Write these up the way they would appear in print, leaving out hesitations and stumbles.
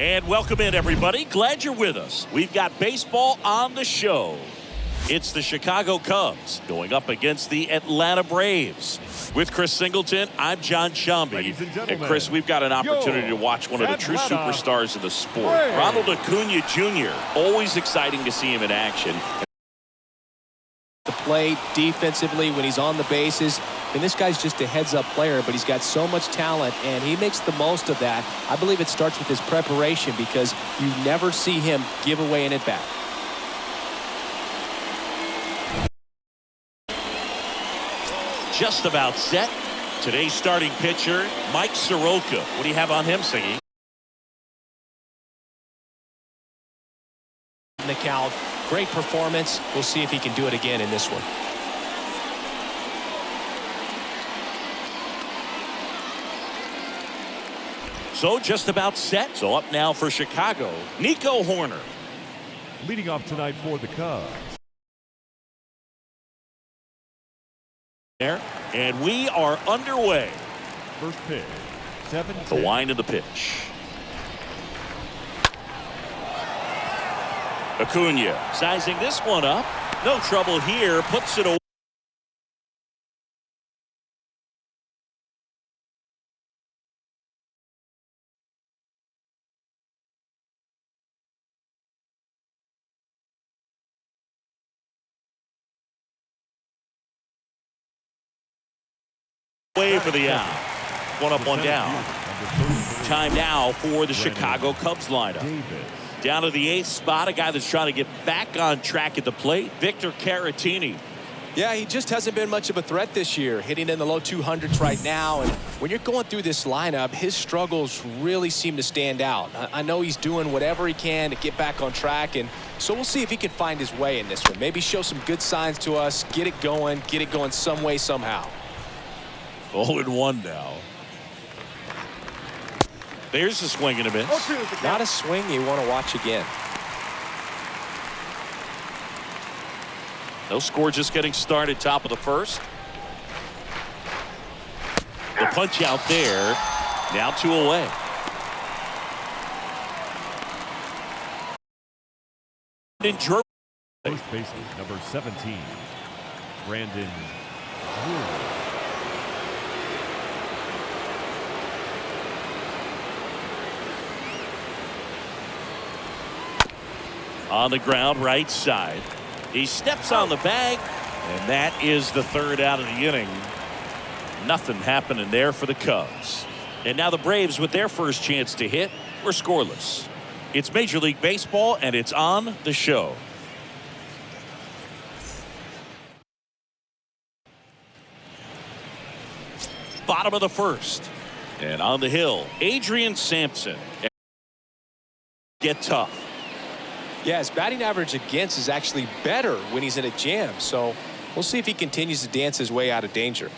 And welcome in, everybody. Glad you're with us. We've got baseball on the show. It's the Chicago Cubs going up against the Atlanta Braves. With Chris Singleton, I'm John Shambi. And Chris, we've got an opportunity to watch one of the true superstars of the sport. Ronald Acuna Jr., always exciting to see him in action. The plate defensively when he's on the bases. I mean, this guy's just a heads-up player, but he's got so much talent, and he makes the most of that. I believe it starts with his preparation because you never see him give away an at-bat. Just about set. Today's starting pitcher, Mike Soroka. What do you have on him, Singy? In the count. Great performance. We'll see if he can do it again in this one. So just about set. So up now for Chicago, Nico Hoerner. Leading off tonight for the Cubs. And we are underway. First pitch, 7. The wind of the pitch. Acuna sizing this one up. No trouble here. Puts it away. Way for the out. One up, one down. Time now for the Chicago Cubs lineup. Down to the 8th spot, a guy that's trying to get back on track at the plate, Victor Caratini. Yeah, he just hasn't been much of a threat this year, hitting in the low 200s right now. And when you're going through this lineup, his struggles really seem to stand out. I know he's doing whatever he can to get back on track, and so we'll see if he can find his way in this one. Maybe show some good signs to us, get it going some way, somehow. 0-1 now. There's a swing and a miss. Not a swing you want to watch again. No score, just getting started, top of the first. The punch out there. Now 2 away. First baseman, number 17, Brandon Drury. On the ground, right side. He steps on the bag, and that is the 3rd out of the inning. Nothing happening there for the Cubs. And now the Braves, with their first chance to hit, were scoreless. It's Major League Baseball, and it's on the show. Bottom of the first. And on the hill, Adrian Sampson. Get tough. Yeah, his batting average against is actually better when he's in a jam. So we'll see if he continues to dance his way out of danger.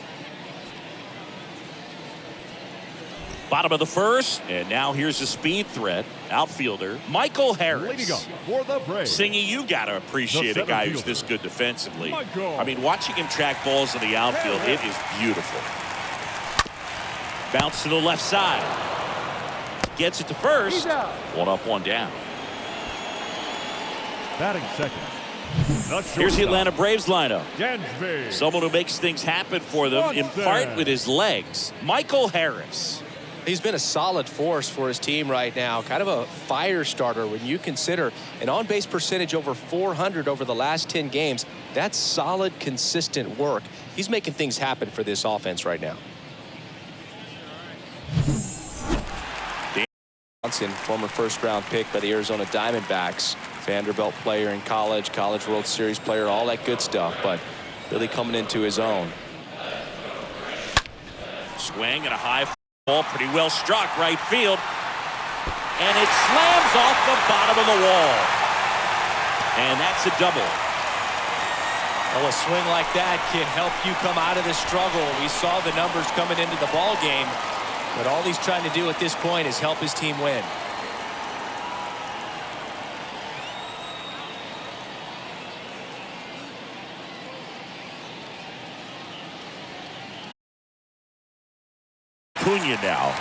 Bottom of the first, and now here's a speed threat. Outfielder Michael Harris. Leading up for the Braves. Singy, you got to appreciate a guy who's this good defensively. I mean, watching him track balls in the outfield, it is beautiful. Bounce to the left side. Gets it to first. 1 up, 1 down. Batting second. Here's the Atlanta Braves lineup. Dansby. Someone who makes things happen for them, in part with his legs. Michael Harris. He's been a solid force for his team right now. Kind of a fire starter when you consider an on-base percentage over 400 over the last 10 games. That's solid, consistent work. He's making things happen for this offense right now. Johnson, former first-round pick by the Arizona Diamondbacks. Vanderbilt player in college World Series player, all that good stuff, but really coming into his own. Swing and a high ball, pretty well struck right field, and it slams off the bottom of the wall, and that's a double. Well, a swing like that can help you come out of the struggle. We saw the numbers coming into the ball game, but all he's trying to do at this point is help his team win. Acuna now.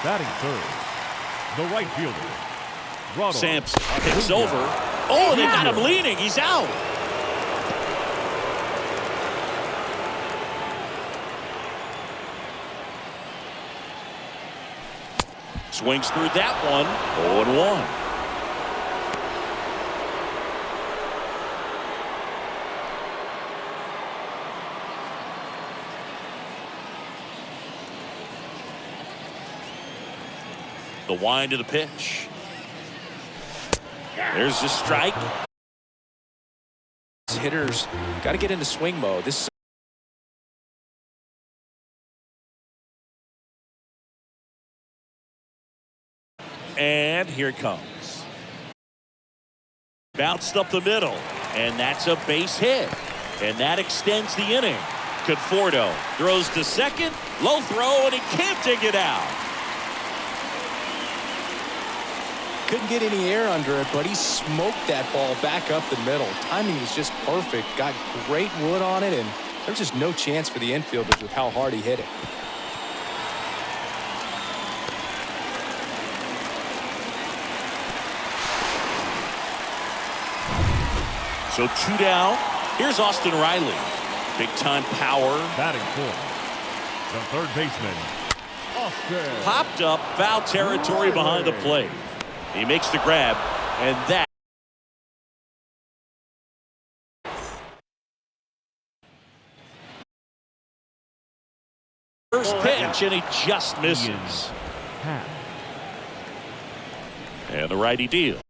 Batting third, the right fielder, Ronald Sampson picks over. Oh, they got him leaning. He's out. Swings through that one. 0-1. The wind of the pitch. There's the strike. Hitters got to get into swing mode. This And here it comes. Bounced up the middle. And that's a base hit. And that extends the inning. Conforto throws to second. Low throw, and he can't dig it out. couldn't get any air under it, but he smoked that ball back up the middle. Timing was just perfect. Got great wood on it, and there's just no chance for the infielders with how hard he hit it. So 2 down. Here's Austin Riley. Big time power. Batting fourth, the third baseman, Austin. Popped up, foul territory behind the plate. He makes the grab, and that. First pitch, and he just misses. And the righty deal.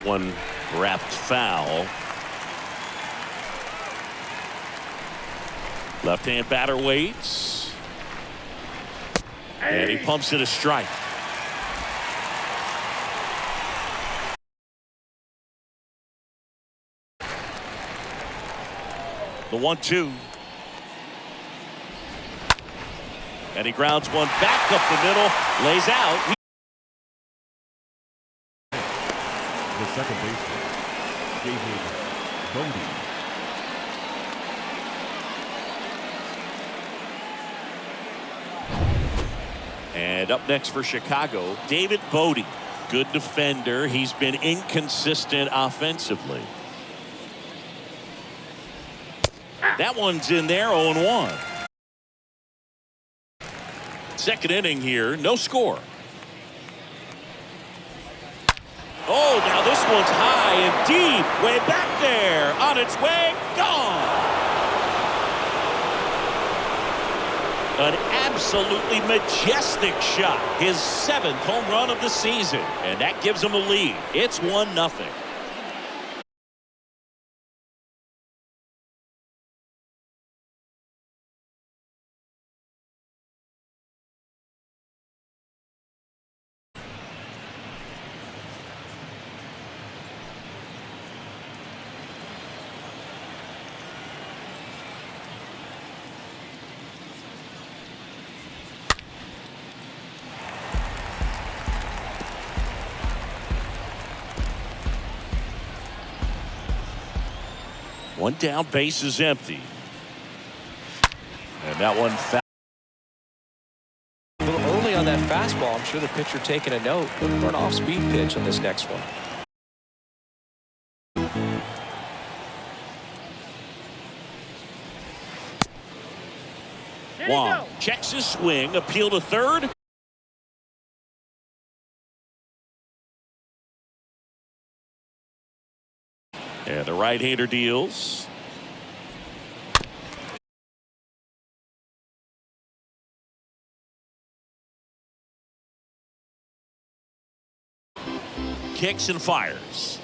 One wrapped foul. Left-hand batter waits. And he pumps it a strike. The 1-2. And he grounds one back up the middle. Lays out. The second baseman, David Bodie. And up next for Chicago, David Bodie. Good defender. He's been inconsistent offensively. That one's in there, 0-1. Second inning here, no score. Oh, now this one's high and deep, way back there, on its way, gone. An absolutely majestic shot, his 7th home run of the season, and that gives him a lead. It's 1-0. One down, base is empty. And that one foul. A little early on that fastball. I'm sure the pitcher taking a note. Looking for an off-speed pitch on this next one. Wong checks his swing, appeal to third. And the right-hander deals. Kicks and fires.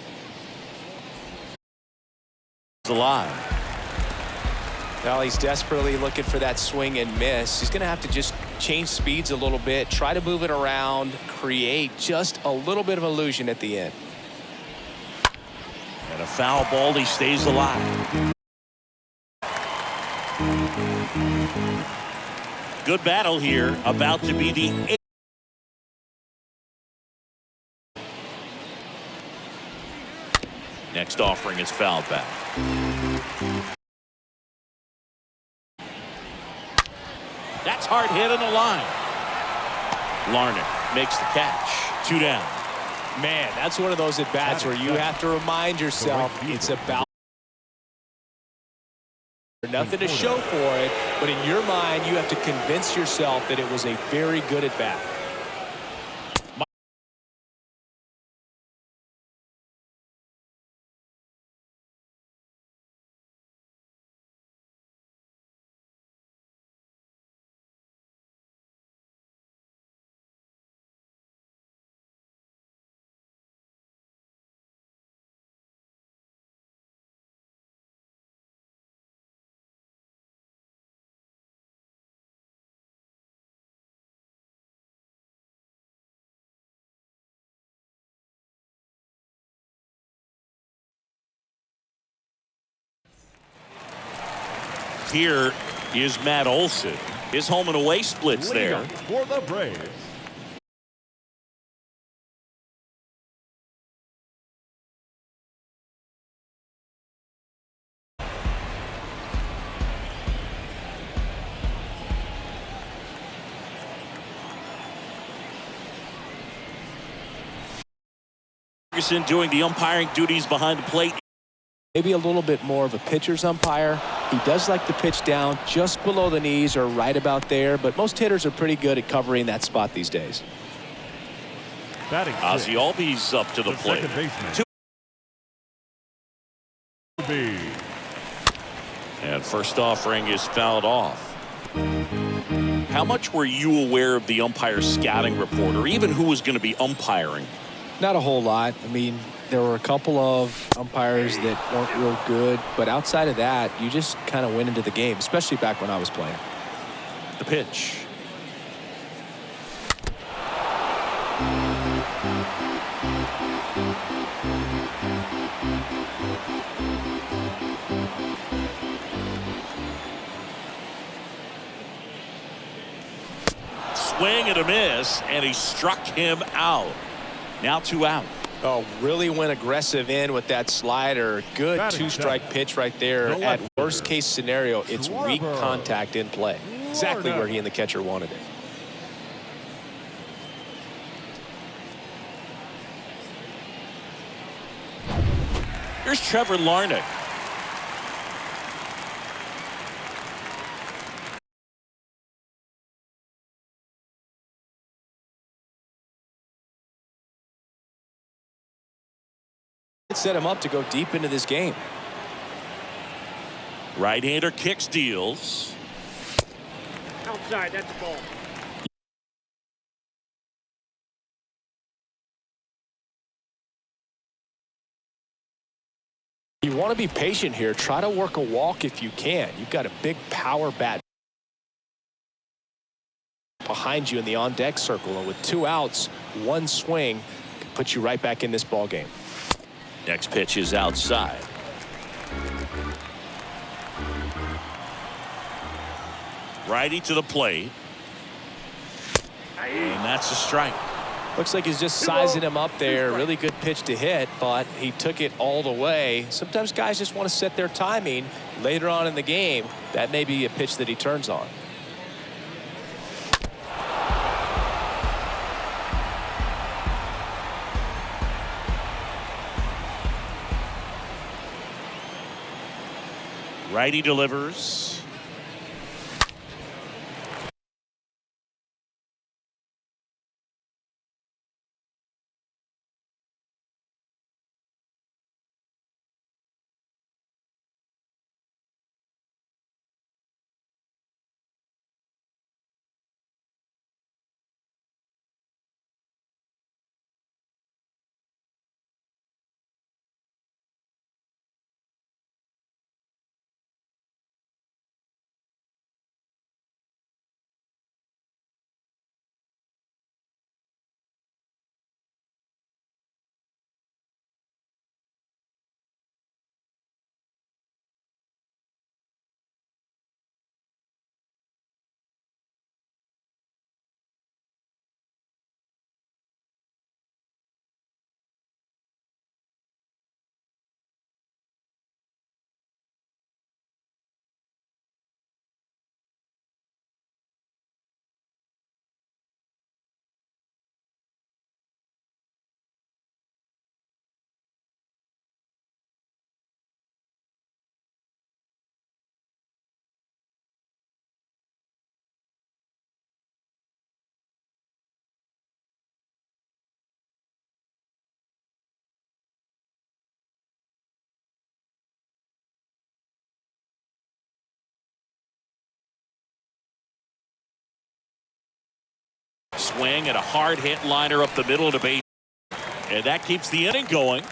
Alive. Now he's desperately looking for that swing and miss. He's going to have to just change speeds a little bit, try to move it around, create just a little bit of illusion at the end. And a foul ball, he stays alive. Good battle here, about to be the 8th. Next offering is fouled back. That's hard hit on the line. Larnach makes the catch. 2 down. Man, that's one of those at-bats where you have to remind yourself it's about nothing to show for it, but in your mind, you have to convince yourself that it was a very good at-bat. Here is Matt Olson. His home and away splits there. For the Braves. Ferguson doing the umpiring duties behind the plate. Maybe a little bit more of a pitcher's umpire. He does like to pitch down just below the knees or right about there, but most hitters are pretty good at covering that spot these days. Batting Ozzie Albies up to the plate. Second baseman. And first offering is fouled off. How much were you aware of the umpire scouting report, or even who was going to be umpiring? Not a whole lot. I mean, there were a couple of umpires that weren't real good, but outside of that, you just kind of went into the game, especially back when I was playing. The pitch. Swing and a miss, and he struck him out. Now 2 out. Oh, really went aggressive in with that slider. Good two-strike pitch right there. At worst-case scenario, it's weak contact in play. Exactly where he and the catcher wanted it. Here's Trevor Larnach. Set him up to go deep into this game. Right-hander kicks, deals. Outside, that's a ball. You want to be patient here. Try to work a walk if you can. You've got a big power bat behind you in the on-deck circle, and with 2 outs, 1 swing can put you right back in this ball game. Next pitch is outside. Righty to the plate. And that's a strike. Looks like he's just sizing him up there. Really good pitch to hit, but he took it all the way. Sometimes guys just want to set their timing later on in the game. That may be a pitch that he turns on. Righty delivers. swing and a hard hit liner up the middle of the base. And that keeps the inning going.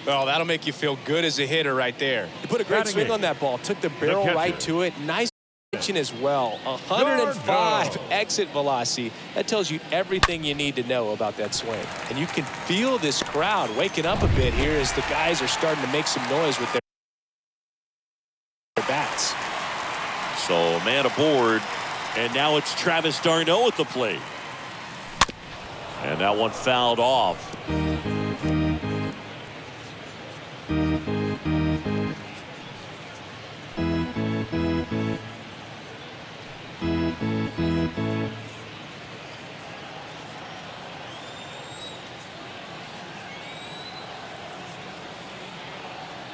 Well, that'll make you feel good as a hitter right there. You put a great Batting swing eighth, on that ball. Took the barrel catcher. right to it. Nice pitching as well. 105 Go. exit velocity. That tells you everything you need to know about that swing. And you can feel this crowd waking up a bit here as the guys are starting to make some noise with their bats. So man aboard. And now it's Travis d'Arnaud at the plate. And that one fouled off.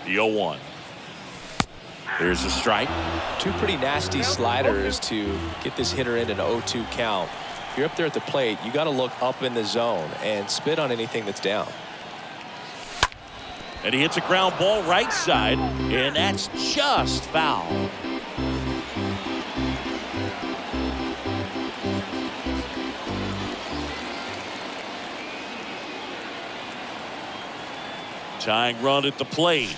The 0-1. There's a strike. Two pretty nasty sliders to get this hitter in an 0-2 count. If you're up there at the plate, you got to look up in the zone and spit on anything that's down. And he hits a ground ball right side, and that's just foul. Tying run at the plate.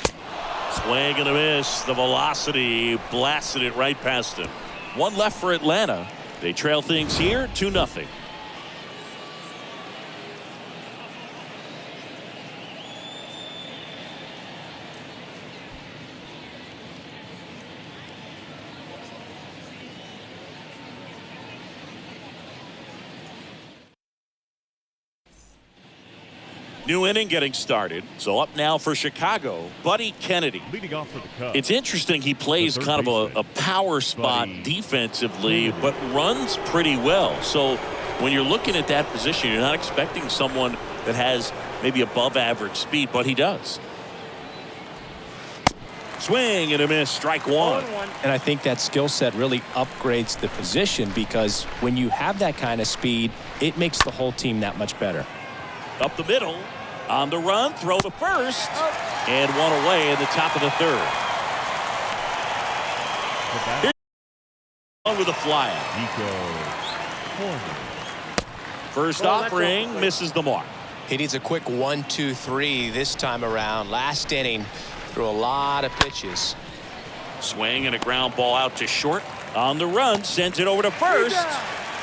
Swing and a miss. The velocity blasted it right past him. One left for Atlanta. They trail things here 2-0. New inning getting started. So up now for Chicago, Buddy Kennedy. Leading off for the Cubs. It's interesting he plays kind of a power spot defensively, but runs pretty well. So when you're looking at that position, you're not expecting someone that has maybe above average speed, but he does. Swing and a miss, strike one. And I think that skill set really upgrades the position because when you have that kind of speed, it makes the whole team that much better. Up the middle, on the run, throw to first, and one away in the top of the third. Here's one with a fly out. Nico Hoerner. First offering misses the mark. He needs a quick 1-2-3 this time around. Last inning, threw a lot of pitches. Swing and a ground ball out to short. On the run, sends it over to first.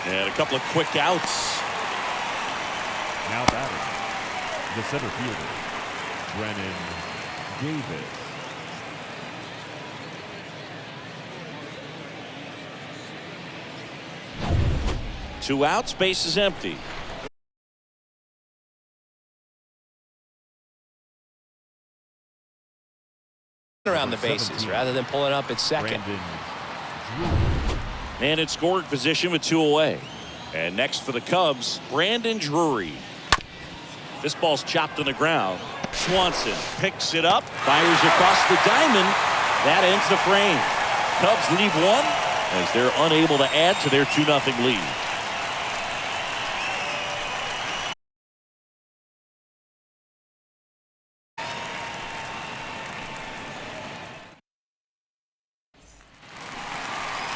And a couple of quick outs. Now batting, the center fielder, Brennan Davis. Two outs, base is empty. Around the bases rather than pulling up at second. Brandon Drury. And in scoring position with two away. And next for the Cubs, Brandon Drury. This ball's chopped on the ground. Swanson picks it up, fires across the diamond. That ends the frame. Cubs leave one as they're unable to add to their 2-0 lead.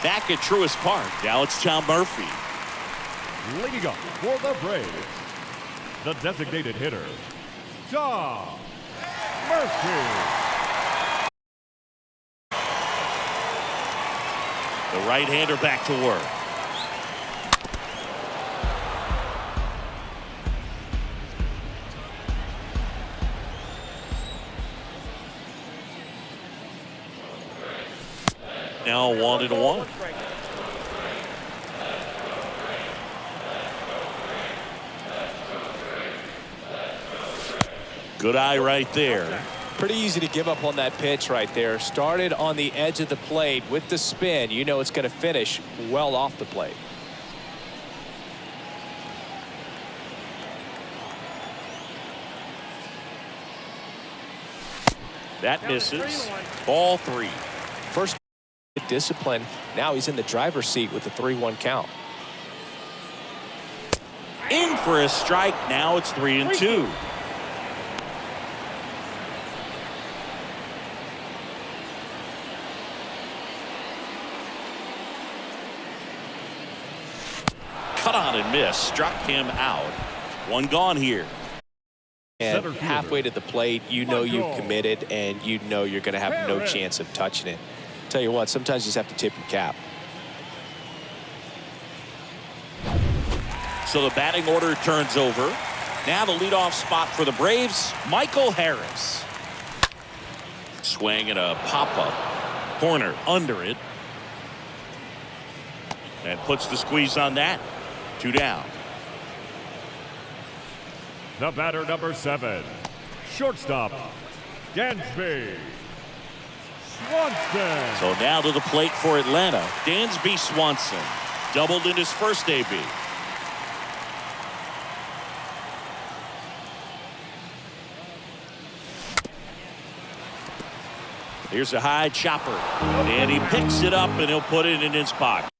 Back at Truist Park, now it's Tom Murphy. Leading up for the Braves, the designated hitter, Tom Murphy. The right-hander back to work. Now 1-1. Good eye right there. Pretty easy to give up on that pitch right there. Started on the edge of the plate with the spin. You know it's going to finish well off the plate. That misses. Ball 3. First discipline. Now he's in the driver's seat with the 3-1 count. In for a strike. Now it's 3-2. cut on and miss. Struck him out. One gone here. And halfway to the plate, you know you've committed, and you know you're going to have no chance of touching it. Tell you what, sometimes you just have to tip your cap. So the batting order turns over. Now the leadoff spot for the Braves, Michael Harris. Swing and a pop-up. Corner under it. And puts the squeeze on that. 2 down. The batter, number 7, shortstop, Dansby Swanson. So now to the plate for Atlanta, Dansby Swanson. Doubled in his first AB. Here's a high chopper. And he picks it up and he'll put it in his pocket.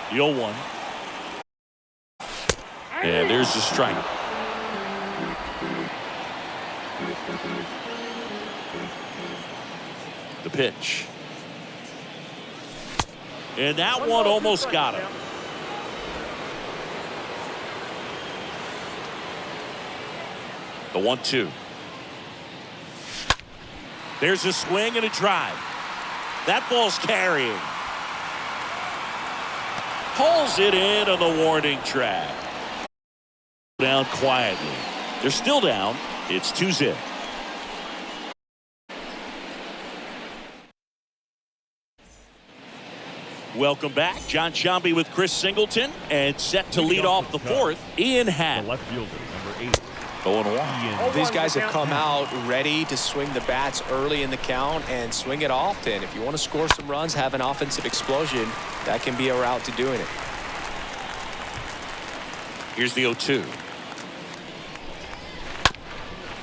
The 0-1. And there's the strike. The pitch. And that one almost got him. The 1-2. There's a swing and a drive. That ball's carrying. Pulls it in on the warning track. Down quietly. They're still down. It's 2-0. Welcome back. John Sciambi with Chris Singleton, and set to lead off the fourth, Ian Happ. The left fielder, number 8. 0-1. These guys have come out ready to swing the bats early in the count and swing it often. If you want to score some runs, have an offensive explosion, that can be a route to doing it. Here's the 0-2.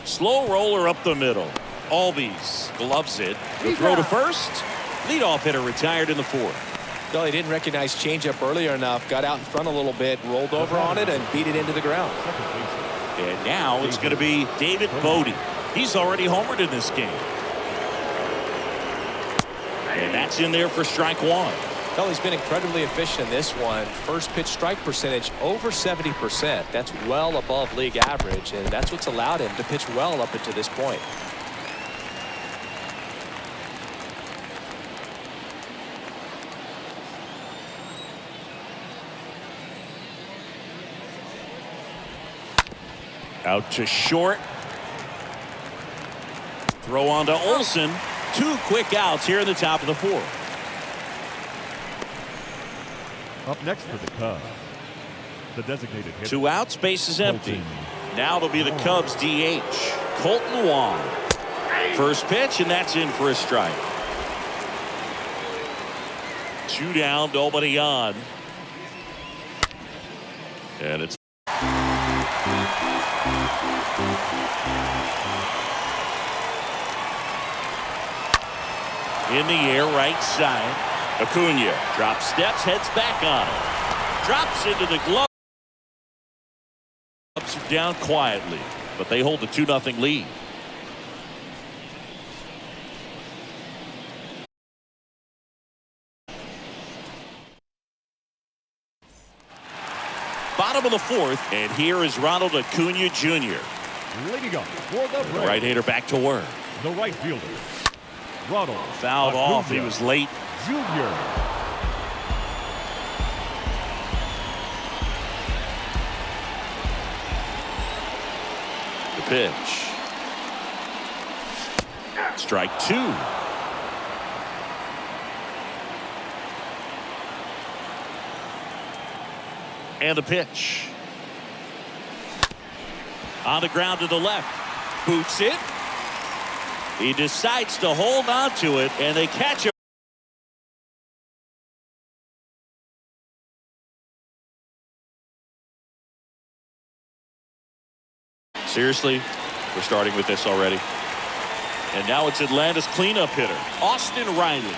Slow roller up the middle. Albies gloves it. The throw to first. Leadoff hitter retired in the fourth. Well, he didn't recognize changeup earlier enough. Got out in front a little bit, rolled over on it, and beat it into the ground. And now it's going to be David Bote. He's already homered in this game. And that's in there for strike one. Well, he's been incredibly efficient in this one. First pitch strike percentage over 70%. That's well above league average, and that's what's allowed him to pitch well up until this point. Out to short. Throw on to Olsen. 2 quick outs here in the top of the fourth. Up next for the Cubs, the designated hitter. 2 outs, base is empty. Now it'll be the Cubs DH, Colton Wong. First pitch, and that's in for a strike. 2 down, nobody on. And it's in the air, right side. Acuna drops steps, heads back on it. Drops into the glove. Ups are down quietly, but they hold the 2-0 lead. Bottom of the 4th, and here is Ronald Acuna Jr. Leading up for the Braves, Right-hander back to work. the right fielder, Ronald Fouled off. He Acuna was late. Jr. The pitch. Strike 2. And the pitch. On the ground to the left. Boots it. He decides to hold on to it, and they catch him. Seriously, we're starting with this already. And now it's Atlanta's cleanup hitter, Austin Riley.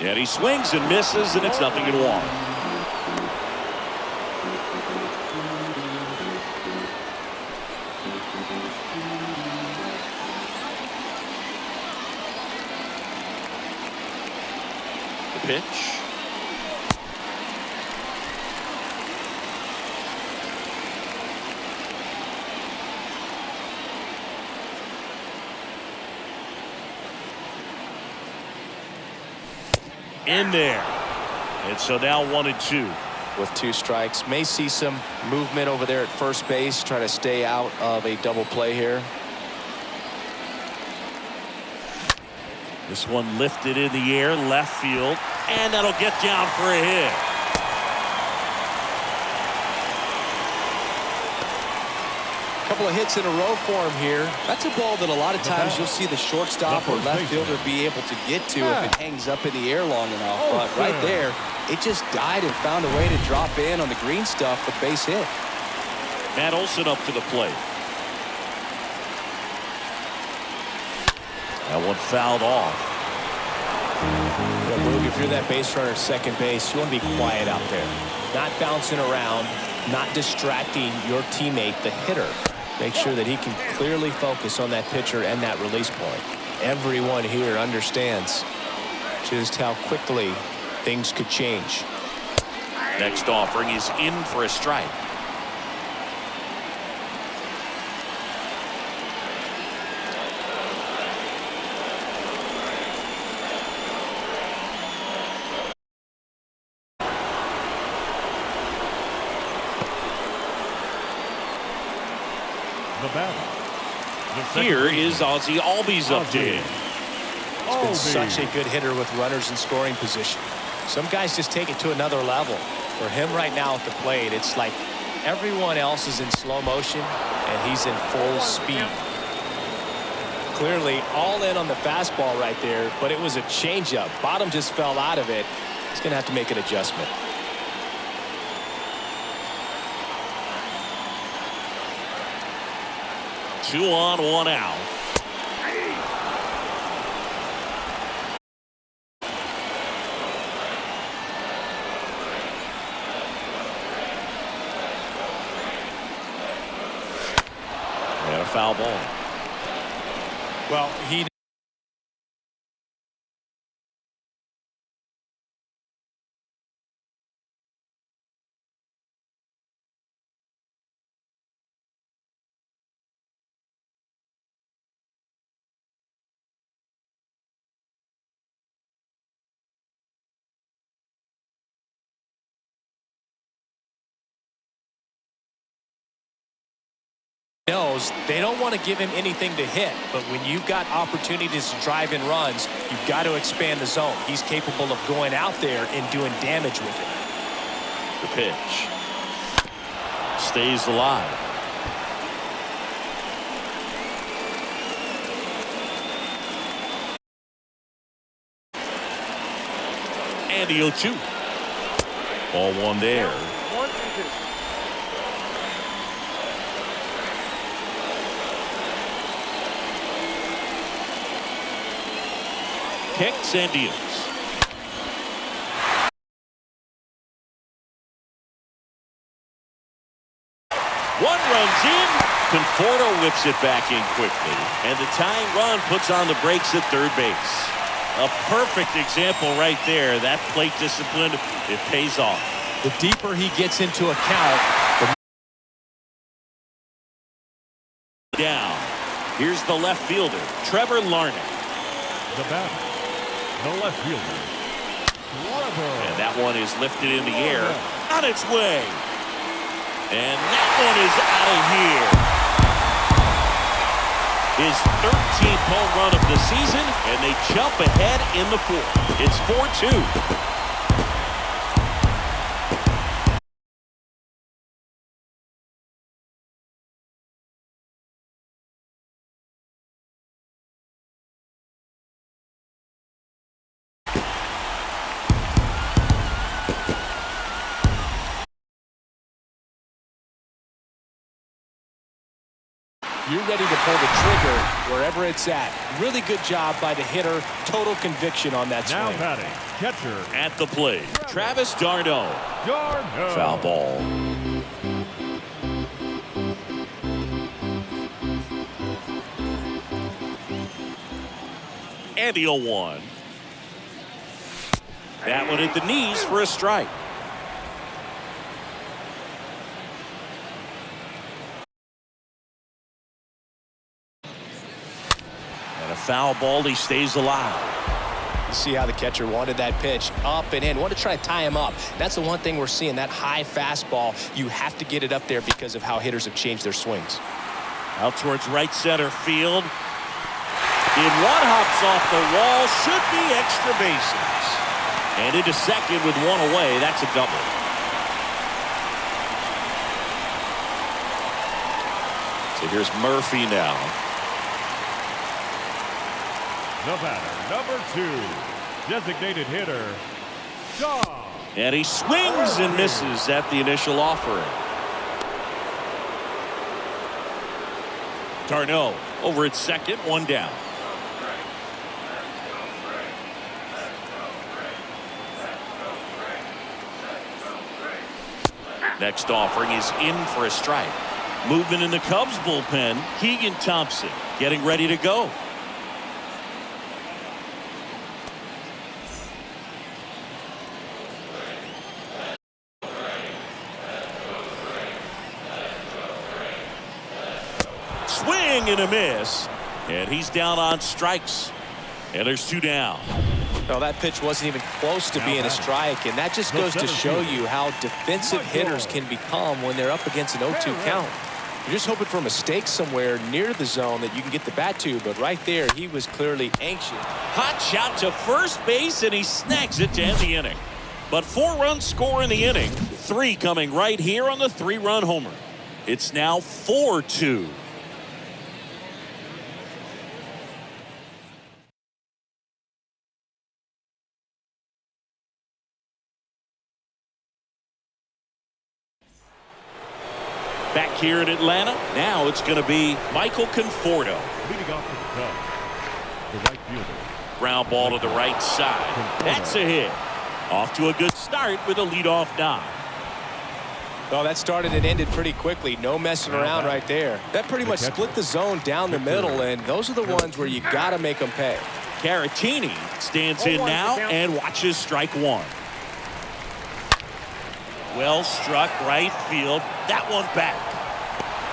And he swings and misses, and it's 0-1. The pitch. In there. And so now 1-2. With 2 strikes, may see some movement over there at first base, try to stay out of a double play here. This one lifted in the air, left field, and that'll get down for a hit. Couple of hits in a row for him here. That's a ball that a lot of times you'll see the shortstop or left fielder be able to get to if it hangs up in the air long enough. But right there, it just died and found a way to drop in on the green stuff with base hit. Matt Olson up to the plate. That one fouled off. Yeah, Boog, if you're that base runner at second base, you want to be quiet out there. Not bouncing around, not distracting your teammate, the hitter. Make sure that he can clearly focus on that pitcher and that release point. Everyone here understands just how quickly things could change. Next offering is in for a strike. The batter. Here is Ozzie Albies up to him. He's been such a good hitter with runners in scoring position. Some guys just take it to another level. For him right now at the plate, it's like everyone else is in slow motion and he's in full speed. Clearly all in on the fastball right there, but it was a changeup. Bottom just fell out of it. He's going to have to make an adjustment. Two on, one out. And a foul ball. Well, he knows they don't want to give him anything to hit, but when you've got opportunities to drive in runs, you've got to expand the zone. He's capable of going out there and doing damage with it. The pitch stays alive. And the 0-2. Ball one there. 1-2. Kicks and deals. One runs in. Conforto whips it back in quickly. And the tying run puts on the brakes at third base. A perfect example right there. That plate discipline, it pays off. The deeper he gets into a count, the down. Here's the left fielder, Trevor Larnach. The batter, the left fielder, Trevor. And that one is lifted in the air, on its way. And that one is out of here. His 13th home run of the season, and they jump ahead in the fourth. It's 4-2. You're ready to pull the trigger wherever it's at. Really good job by the hitter. Total conviction on that swing. Now batting, catcher At the plate, Travis d'Arnaud. d'Arnaud. Foul ball. And the 0-1. That one at the knees for a strike. And a foul ball, he stays alive. You see how the catcher wanted that pitch up and in. Want to try to tie him up. That's the one thing we're seeing, that high fastball. You have to get it up there because of how hitters have changed their swings. Out towards right center field. In one hops off the wall, should be extra bases. And into second with one away. That's a double. So here's Murphy now. The batter, number 2, designated hitter, Shaw. And he swings and misses at the initial offering. d'Arnaud over at second, one down. Next offering is in for a strike. Movement in the Cubs bullpen. Keegan Thompson getting ready to go. Swing and a miss. And he's down on strikes. And there's two down. No, that pitch wasn't even close to being a strike, and that just goes to show you how defensive hitters can become when they're up against an 0-2 count. You're just hoping for a mistake somewhere near the zone that you can get the bat to, but right there, he was clearly anxious. Hot shot to first base, and he snags it to end the inning. But 4 runs score in the inning, 3 coming right here on the 3-run homer. It's now 4-2. Back here in Atlanta, now it's going to be Michael Conforto. Leading off for the Cubs, the right fielder. Ground ball to the right side. That's a hit. Off to a good start with a leadoff knock. Well, that started and ended pretty quickly. No messing around right there. That pretty much split the zone down the middle, and those are the ones where you got to make them pay. Caratini stands in now and watches strike one. Well struck right field. That one back.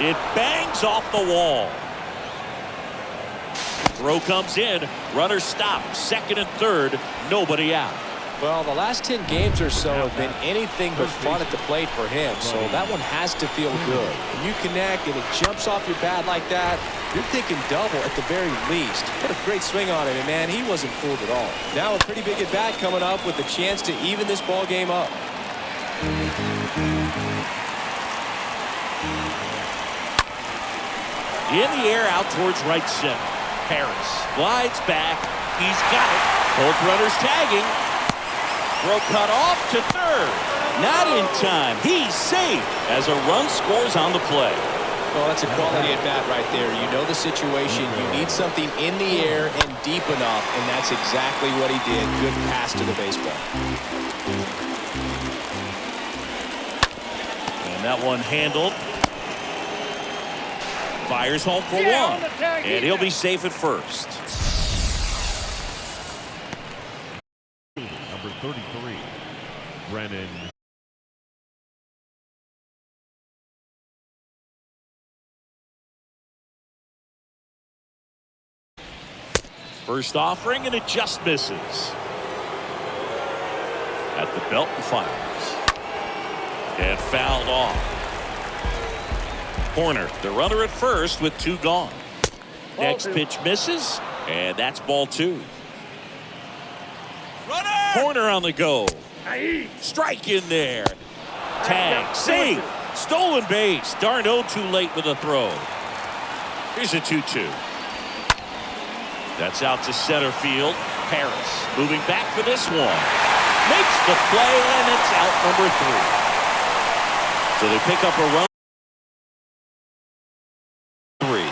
It bangs off the wall. Throw comes in. Runner stopped. Second and third. Nobody out. Well, the last 10 games or so have been anything but fun at the plate for him, so that one has to feel good. When you connect and it jumps off your bat like that, you're thinking double at the very least. What a great swing on it, and man, he wasn't fooled at all. Now a pretty big at bat coming up with a chance to even this ball game up. In the air out towards right center. Harris glides back. He's got it. Both runners tagging. Throw cut off to third. Not in time. He's safe as a run scores on the play. Well, that's a quality at bat right there. You know the situation. You need something in the air and deep enough, and that's exactly what he did. Good pass to the baseball. And that one handled. Fires home for one. And he'll be safe at first. Number 33, Brennan. First offering, and it just misses. At the belt and fires. And fouled off. Corner, the runner at first with 2 gone. Next pitch misses, and that's ball 2. Corner on the go. Strike in there. Tag, save, stolen base. Darno too late with a throw. Here's a 2-2. That's out to center field. Harris moving back for this one. Makes the play, and it's out number 3. So they pick up a run. 3.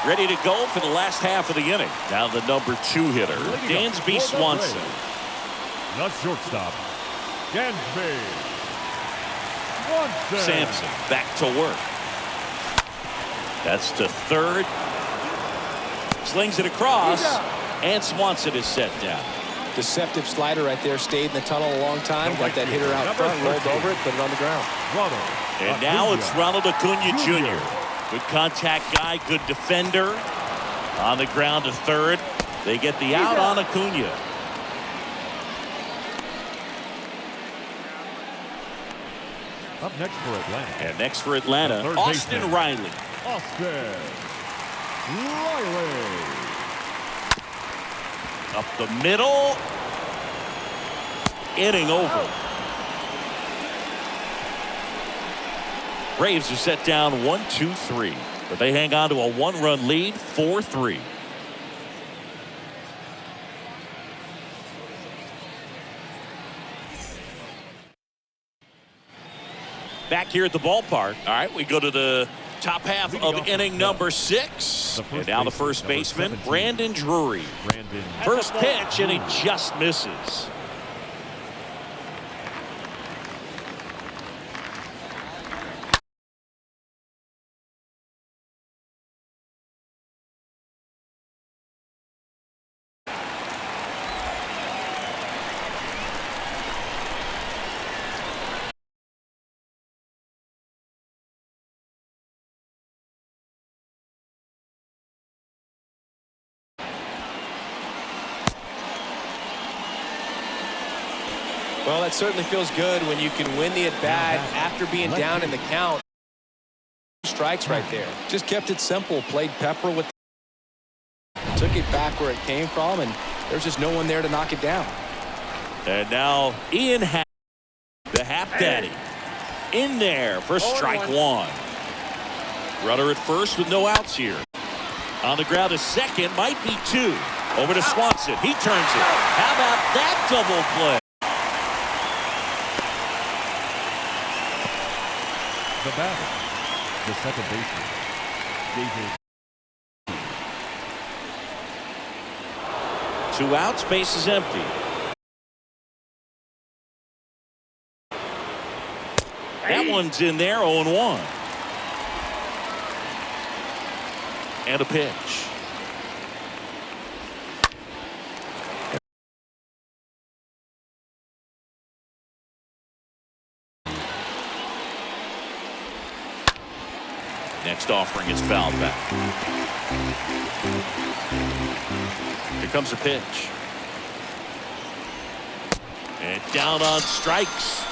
Ready to go for the last half of the inning. Now the number 2 hitter, Dansby Swanson. The shortstop, Dansby Swanson. Sampson back to work. That's to third. Slings it across, and Swanson is set down. Deceptive slider right there. Stayed in the tunnel a long time. Got that hitter out front, rolled over it, put it on the ground. And now it's Ronald Acuna Jr. Good contact guy, good defender. On the ground to third. They get the out on Acuna. Up next for Atlanta. And next for Atlanta, Third Austin baseman. Riley. Austin Riley. Up the middle. Inning over. Braves are set down 1-2-3. But they hang on to a 1-run lead, 4-3. Back here at the ballpark. All right, we go to the top half of inning number 6. And now the first baseman, Brandon Drury. First pitch, and he just misses. Well, that certainly feels good when you can win the at-bat after being down in the count. Strikes right there. Just kept it simple. Played pepper with. Took it back where it came from, and there's just no one there to knock it down. And now Ian Happ, the Happ Daddy, in there for strike 1. Runner at first with no outs here. On the ground to second, might be 2. Over to Swanson. He turns it. How about that double play? The batter, the second baseman, David. 2 outs, base is empty. That one's in there, 0-1. And a pitch. Next offering is fouled back. Here comes a pitch. And down on strikes.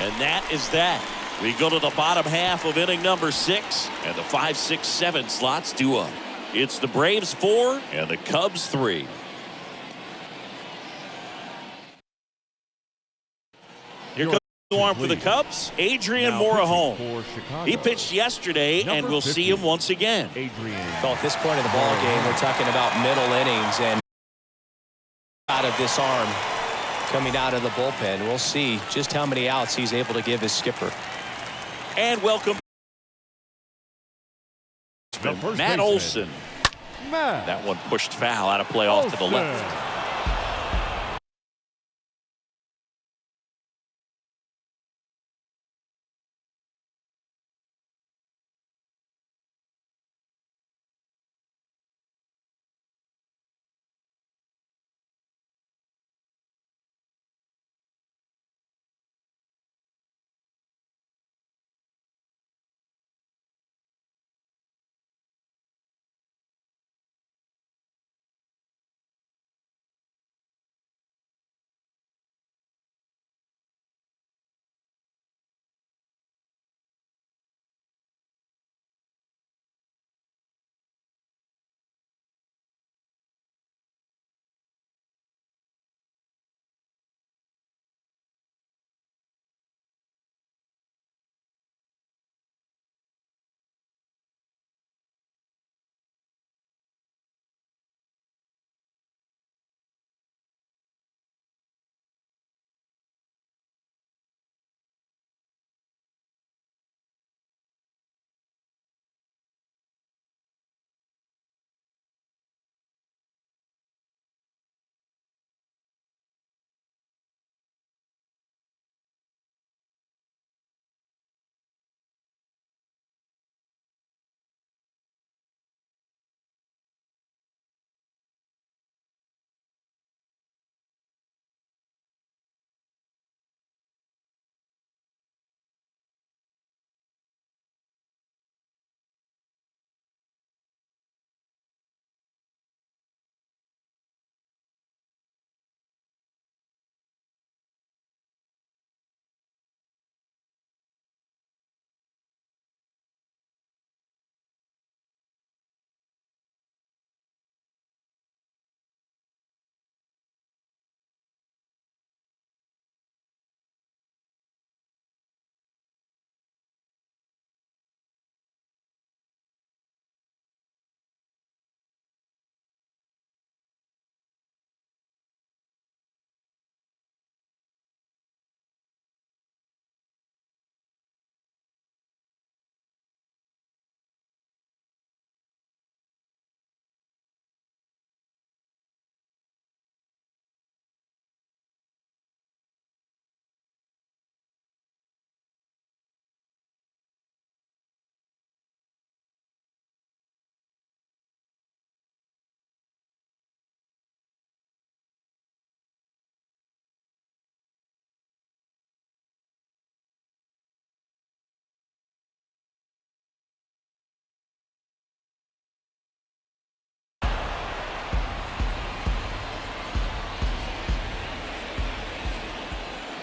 And that is that. We go to the bottom half of inning number 6. And the 5, 6, 7 slots due up. It's the Braves 4 and the Cubs 3. Here comes arm for the Cubs, Adrian Now Morejon. pitching for Chicago. He pitched yesterday, and Number we'll see 50, him once again. Adrian. So at this point in the ball game, we're talking about middle innings and out of this arm coming out of the bullpen. We'll see just how many outs he's able to give his skipper. And welcome The first Matt baseman, Olson. Matt That one pushed foul out of play off to the Olson. left.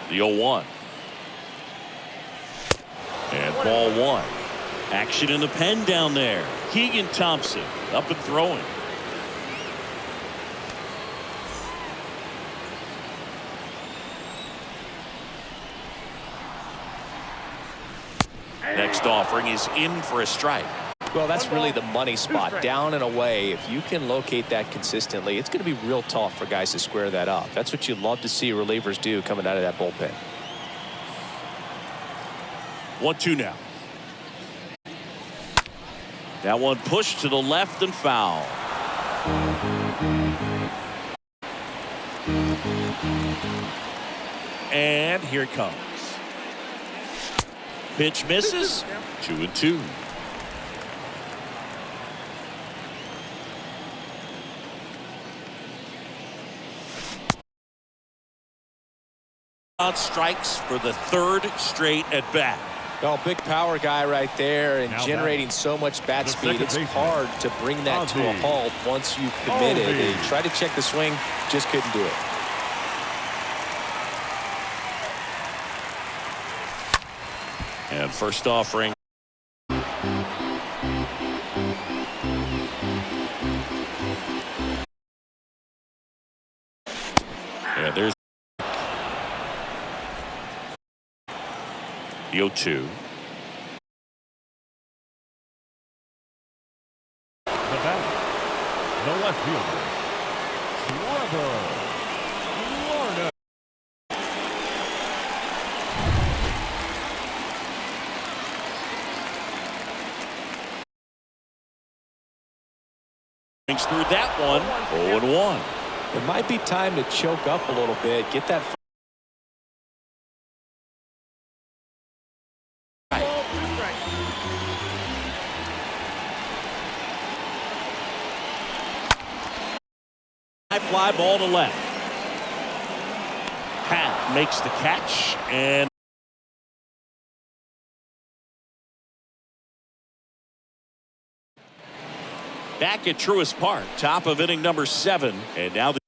The 0-1. And ball one. Action in the pen down there. Keegan Thompson up and throwing. Next offering is in for a strike. Well, that's really the money spot, down and away. If you can locate that consistently, it's going to be real tough for guys to square that up. That's what you love to see relievers do coming out of that bullpen. 1-2 now. That one pushed to the left and foul. And here it comes. Pitch misses. 2-2. Strikes for the third straight at bat. Oh, big power guy right there, and Now generating so much bat the speed. second It's baseman, hard to bring that to a Ozzie. halt once you've committed. Ozzie. They tried to check the swing, just couldn't do it. And first offering. Yeah, there's The 0-2. The batter, the left fielder, Trevor Larnach. Through that one, 0-1. It might be time to choke up a little bit, get that. High fly ball to left. Pat makes the catch and back at Truist Park, top of inning number 7, and now the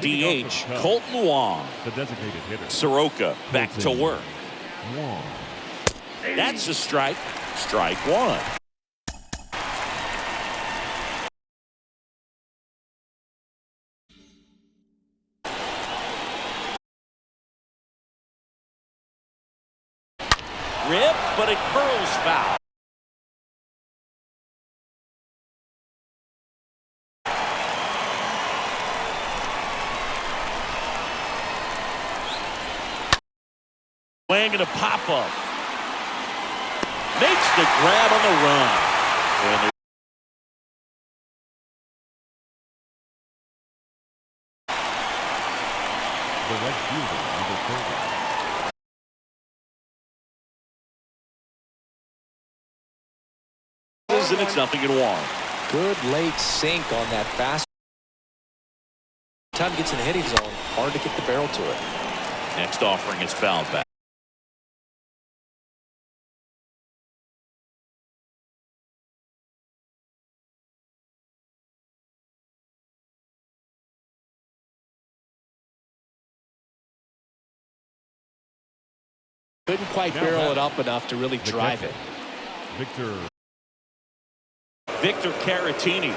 DH, Colton Wong. The designated hitter. Soroka back to work. Wong. That's a strike. Strike 1. Rip, but it curls foul. Swing and a pop-up. Makes the grab on the run. And The right fielder, number 30. and it's 0-1. Good late sink on that fast. Time gets in the hitting zone, hard to get the barrel to it. Next offering is fouled back. Couldn't quite barrel it up enough to really drive it. Victor Caratini.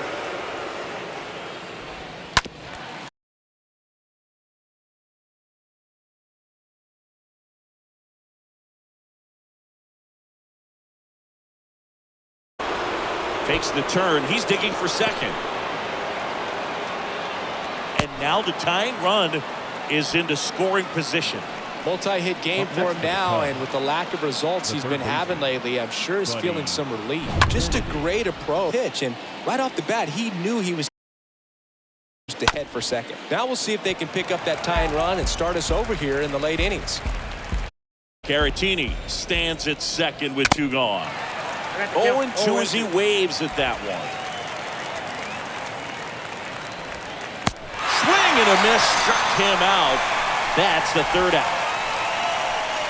Takes the turn. He's digging for second. And now the tying run is into scoring position. Multi-hit game for him now, and with the lack of results he's been having lately, I'm sure he's feeling some relief. Just a great approach pitch, and right off the bat, he knew he was to head for second. Now we'll see if they can pick up that tying run and start us over here in the late innings. Caratini stands at second with 2 gone. 0-2 as he waves at that one. Swing and a miss, struck him out. That's the 3rd out.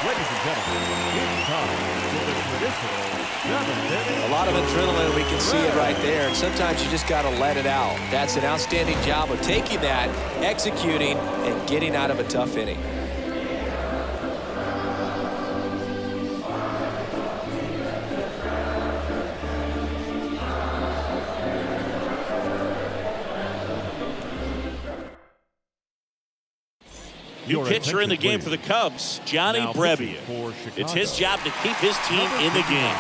Ladies and gentlemen, it's time for the traditional 7th. A lot of adrenaline, we can see it right there, and sometimes you just got to let it out. That's an outstanding job of taking that, executing, and getting out of a tough inning. New pitcher in the game for the Cubs, Johnny Brebbia. It's his job to keep his team in the game.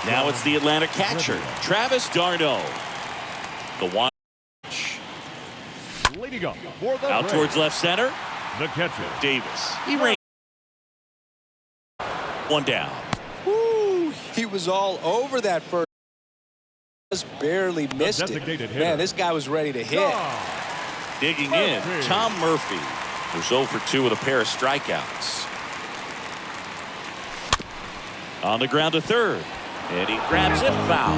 Now it's the Atlanta catcher, Travis d'Arnaud. The one Leading up for the out Braves, towards left center, the catcher, Davis. He rings. 1 down. Woo, he was all over that first. Just barely missed it. designated hitter. Man, this guy was ready to hit. Tom Digging in, Murphy. Tom Murphy, who's 0 for 2 with a pair of strikeouts. On the ground to third, and he grabs it, foul.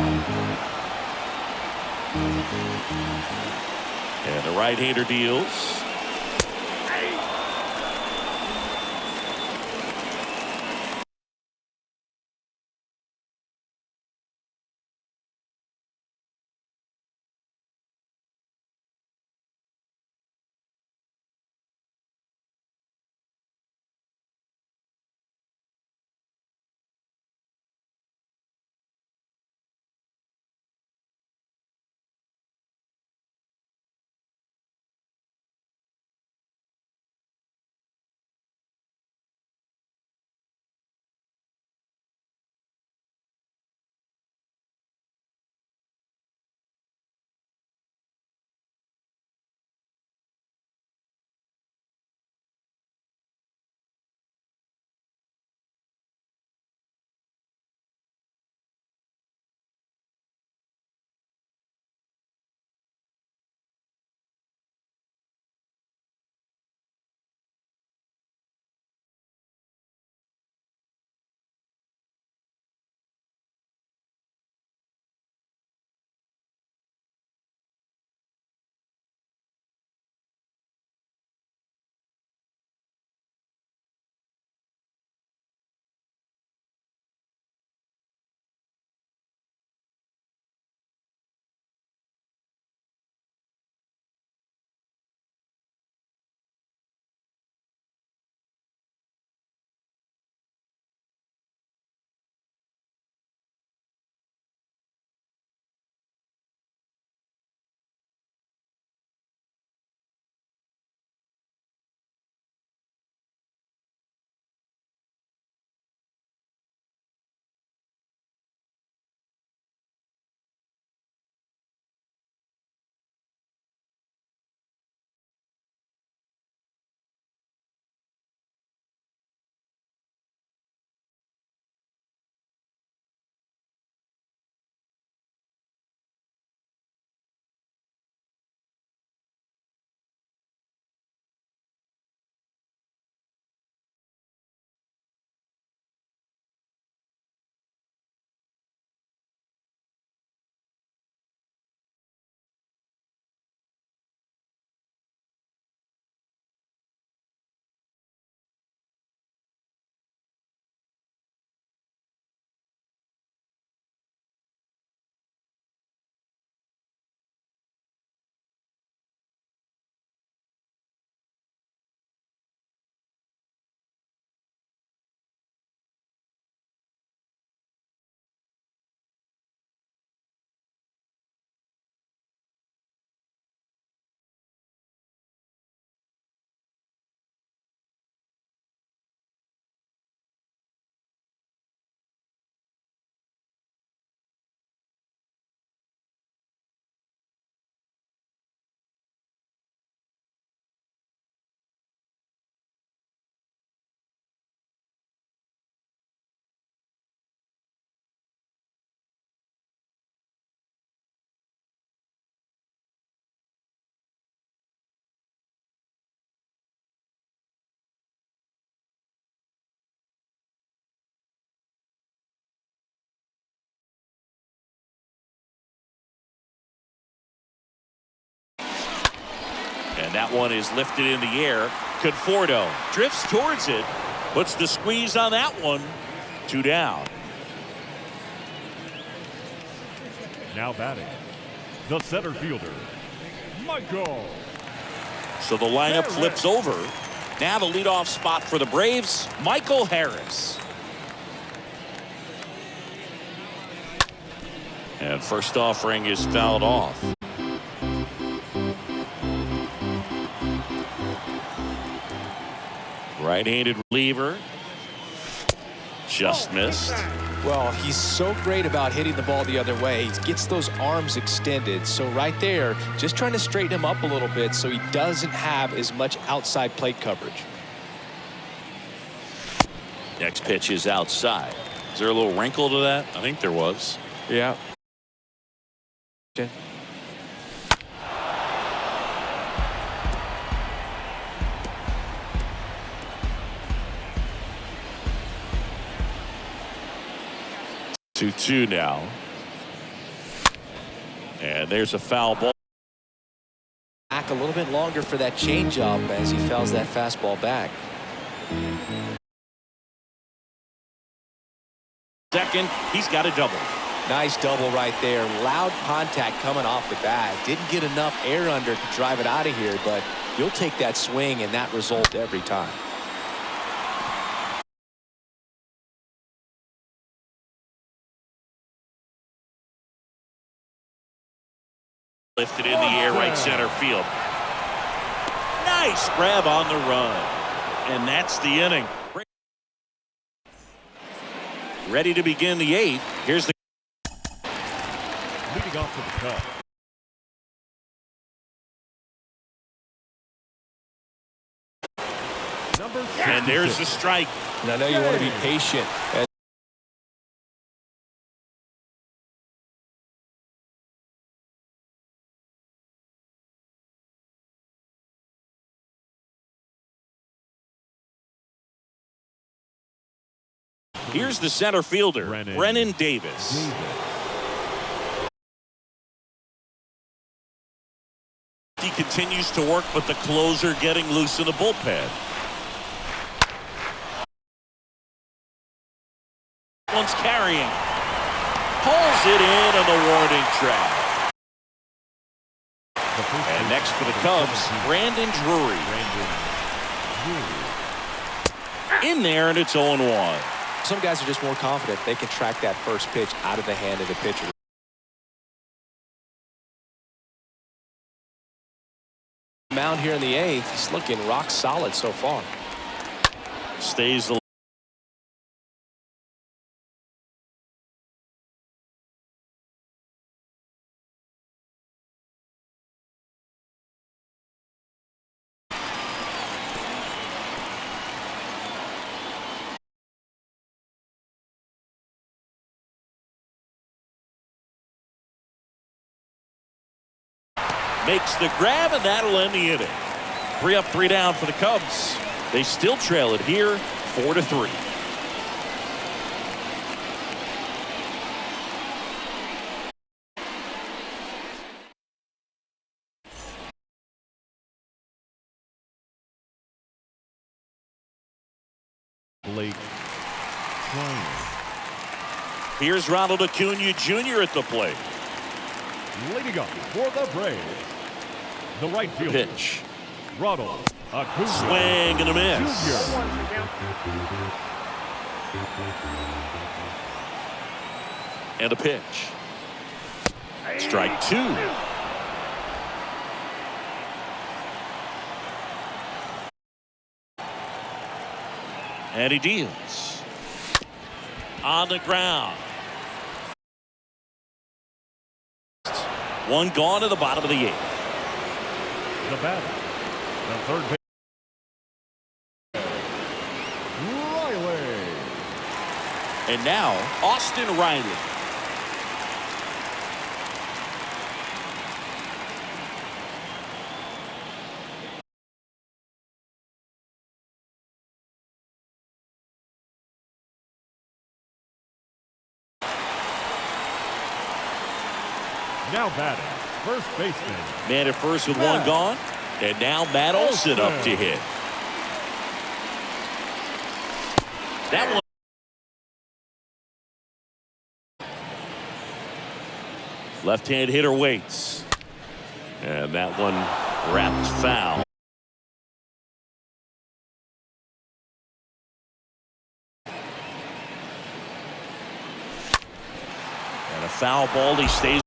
And the right-hander deals. And that one is lifted in the air. Conforto drifts towards it. Puts the squeeze on that one. 2 down. Now batting, the center fielder, Michael. So the lineup flips over. Now the leadoff spot for the Braves, Michael Harris. And first offering is fouled off. Right-handed reliever. Just missed. Well, he's so great about hitting the ball the other way. He gets those arms extended. So right there, just trying to straighten him up a little bit so he doesn't have as much outside plate coverage. Next pitch is outside. Is there a little wrinkle to that? I think there was. Yeah. 2-2 now. And there's a foul ball. Back a little bit longer for that changeup as he fouls that fastball back. Second, he's got a double. Nice double right there. Loud contact coming off the bat. Didn't get enough air under to drive it out of here, but you'll take that swing and that result every time. Lifted in the air, right center field. Nice grab on the run. And that's the inning. Ready to begin the 8th. Here's the Leading off to the Cubs, number 66. and there's the strike. And I know you want to be patient. Here's the center fielder, Brennan Davis. He continues to work, but the closer getting loose in the bullpen. One's carrying. Pulls it in on the warning track. And next for the Cubs, Brandon Drury. In there, and it's 0-1. Some guys are just more confident they can track that first pitch out of the hand of the pitcher. Mound here in the 8th, he's looking rock solid so far. Stays the makes the grab, and that'll end the inning. 3 up, 3 down for the Cubs. They still trail it here, 4-3. Blake Treinen. Here's Ronald Acuna Jr. at the plate. Leading up for the Braves, the right fielder, Pitch. Ronald Acuna Swing and a miss. Jr. And a pitch. Strike 2. And he deals. On the ground. One gone to the bottom of the 8th. The batter, the third base, Riley. And now, Austin Riley. Now batting, first baseman. Man at first with one gone. And now Matt Olson up to hit. That one. Left-hand hitter waits. And that one wrapped foul. And a foul ball. He stays.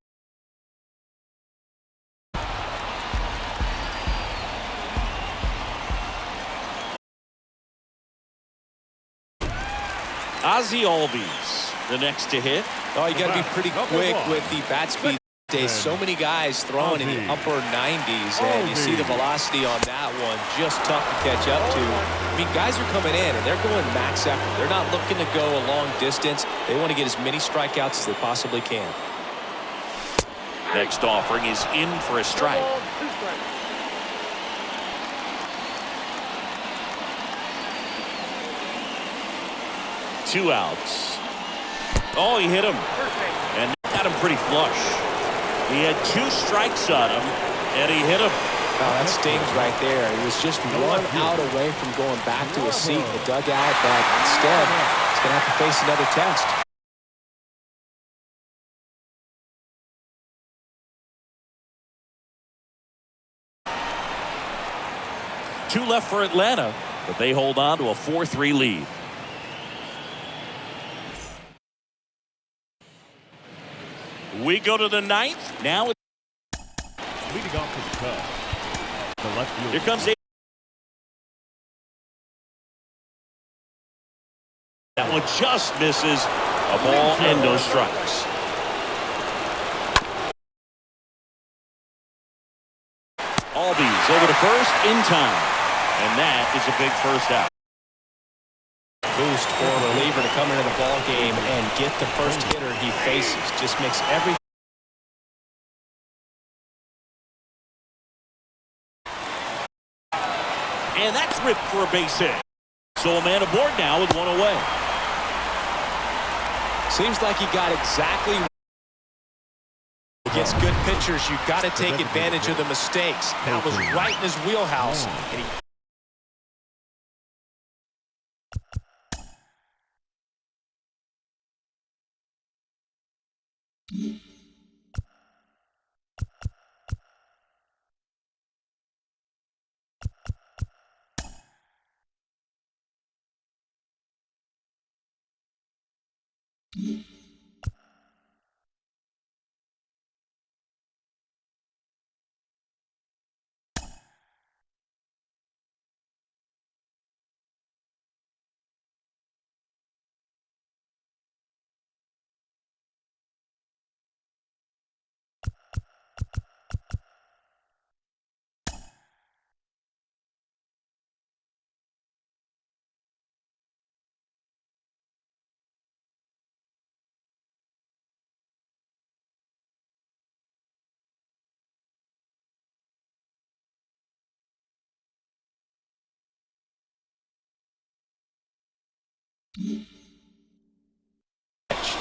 Ozzie Albies, the next to hit. Oh, you got to be pretty quick with the bat speed days. So many guys throwing in the upper 90s, and you see the velocity on that one. Just tough to catch up to. I mean, guys are coming in, and they're going max effort. They're not looking to go a long distance. They want to get as many strikeouts as they possibly can. Next offering is in for a strike. 2 outs. Oh, he hit him. And got him pretty flush. He had 2 strikes on him, and he hit him. Oh, that stings right there. He was just 1 out away from going back to a seat in the dugout, but instead, he's going to have to face another test. Two left for Atlanta, but they hold on to a 4-3 lead. We go to the 9th. Now leading off the Cubs, the left fielder. Here comes a. That one just misses. A ball and no strikes. Albies over to first in time. And that is a big first out. Boost for a reliever to come into the ball game and get the first hitter he faces. Just makes every. And that's ripped for a base hit. So a man aboard now with 1 away. Seems like he got exactly. Against good pitchers, you've got to take advantage of the mistakes. That was right in his wheelhouse. And he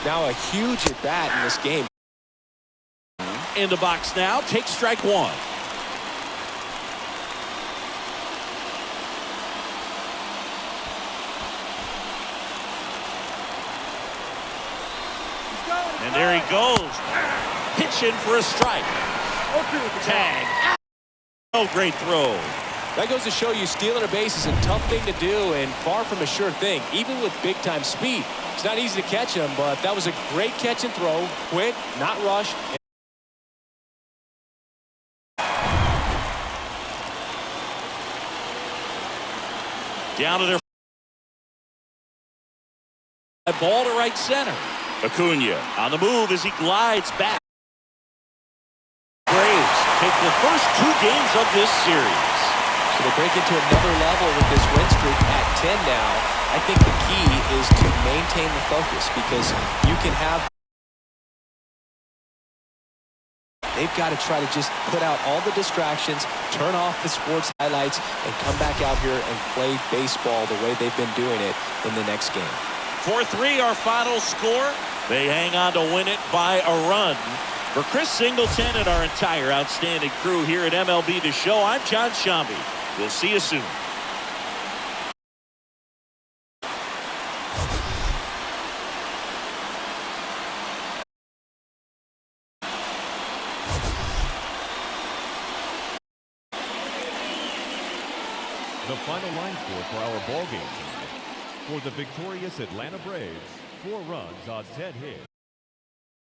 now a huge at bat in this game. In the box now, takes strike 1. And there he goes. Pitch in for a strike. Tag. Oh, great throw. That goes to show you stealing a base is a tough thing to do and far from a sure thing, even with big-time speed. It's not easy to catch him, but that was a great catch and throw. Quick, not rushed. Down to their ball to right center. Acuna on the move as he glides back. Braves take the first 2 games of this series. So they break into another level with this win streak at 10 now. I think the key is to maintain the focus because you can have. They've got to try to just put out all the distractions, turn off the sports highlights, and come back out here and play baseball the way they've been doing it in the next game. 4-3 our final score. They hang on to win it by a run. For Chris Singleton and our entire outstanding crew here at MLB The Show, I'm John Shambi. We'll see you soon. The final line score for our ball game tonight. For the victorious Atlanta Braves, 4 runs on 10 hits.